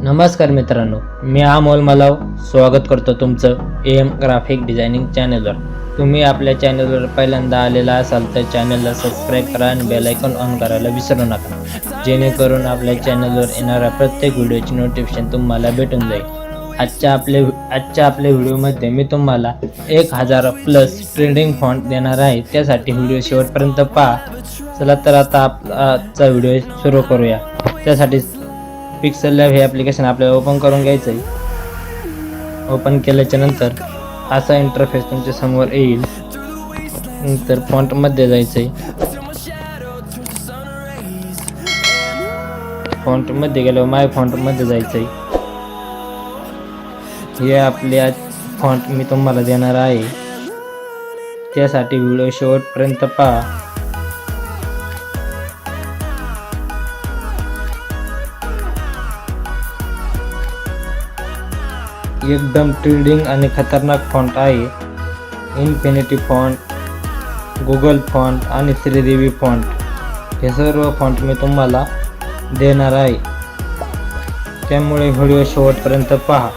नमस्कार मित्रांनो, मी अमोल मलाव स्वागत करतो तुमचं AM ग्राफिक डिझायनिंग चॅनलवर। तुम्ही आपल्या चॅनलवर पहिल्यांदा आलेला असाल तर चॅनलला सबस्क्राईब करा आणि बेल आयकॉन ऑन करायला विसरू नका, जेणेकरून आपल्या चॅनलवर येणाऱ्या प्रत्येक व्हिडिओची नोटिफिकेशन तुम्हाला भेटून जाईल। आजच्या आपल्या व्हिडिओमध्ये मी तुम्हाला 1000 प्लस ट्रेंडिंग फॉन्ट देणार आहे, त्यासाठी व्हिडिओ शेवटपर्यंत पहा। चला तर आता आजचा व्हिडिओ सुरू करूया। त्यासाठी पिक्सेल लॅब हे ॲप्लिकेशन आपल्याला ओपन करून घ्यायचं आहे। ओपन केल्याच्या नंतर असा इंटरफेस तुमच्या समोर येईल। नंतर फॉन्टमध्ये जायचं आहे। फॉन्टमध्ये गेल्यावर माय फॉन्टमध्ये जायचं आहे। हे आपले आज फॉन्ट मी तुम्हाला देणार आहे, त्यासाठी व्हिडिओ शेवटपर्यंत पहा। एकदम ट्रेंडिंग आणि खतरनाक फॉन्ट आहे। इन्फिनिटी फॉन्ट, गूगल फॉन्ट आणि श्रीदेवी फॉन्ट हे सर्व फॉन्ट मी तुम्हाला देणार आहे, त्यामुळे व्हिडिओ शेवटपर्यंत पहा।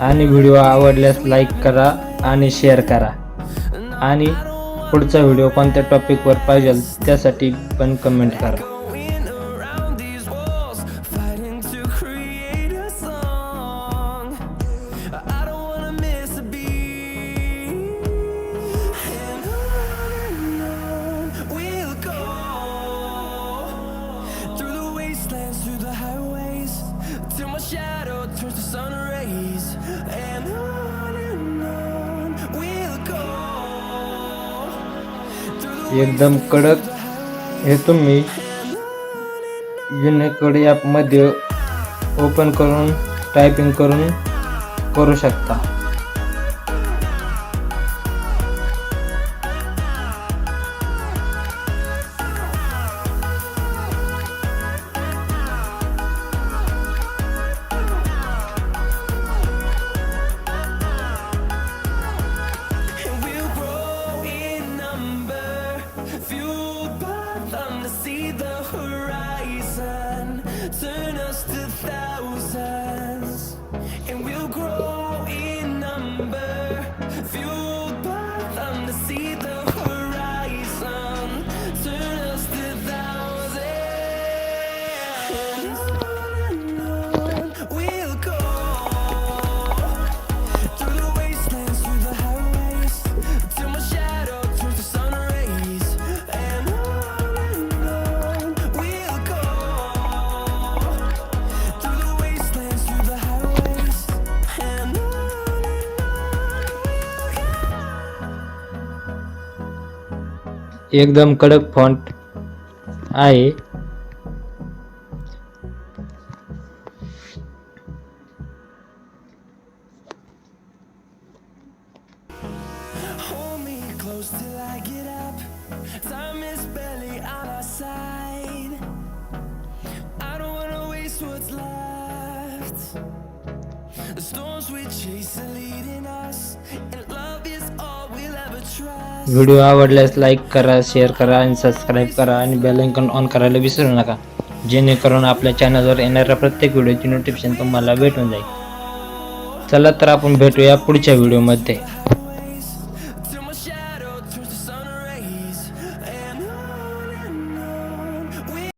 आणि व्हिडिओ आवडल्यास लाईक करा आणि शेअर करा, आणि पुढचा व्हिडिओ कोणत्या टॉपिकवर पाहिजे त्यासाठी पण कमेंट करा। एकदम कडक हे तुम्ही युनिकोड ॲपमध्ये ओपन करून टायपिंग करू शकता। Turn us to thousands, and we'll grow in number, fueled by them to see the horizon. Turn us to thousands, and on we'll go, through the wastelands, through the highways, till my shadow turns to sun rays, and on we'll go. एकदम कडक font आहे। Hold me close till I get up. Time is barely on our side. I don't wanna waste what's left. The storms we chase are leading us, and love is all we'll ever trust. Video आवडल्यास like करा, share करा आणि subscribe करा आणि bell icon on करायला विसरू नका, जेणेकरून आपल्या चॅनलवर येणाऱ्या प्रत्येक व्हिडिओची नोटिफिकेशन तुम्हाला भेटून जाईल। चला तर आपण भेटूया पुढच्या व्हिडिओमध्ये।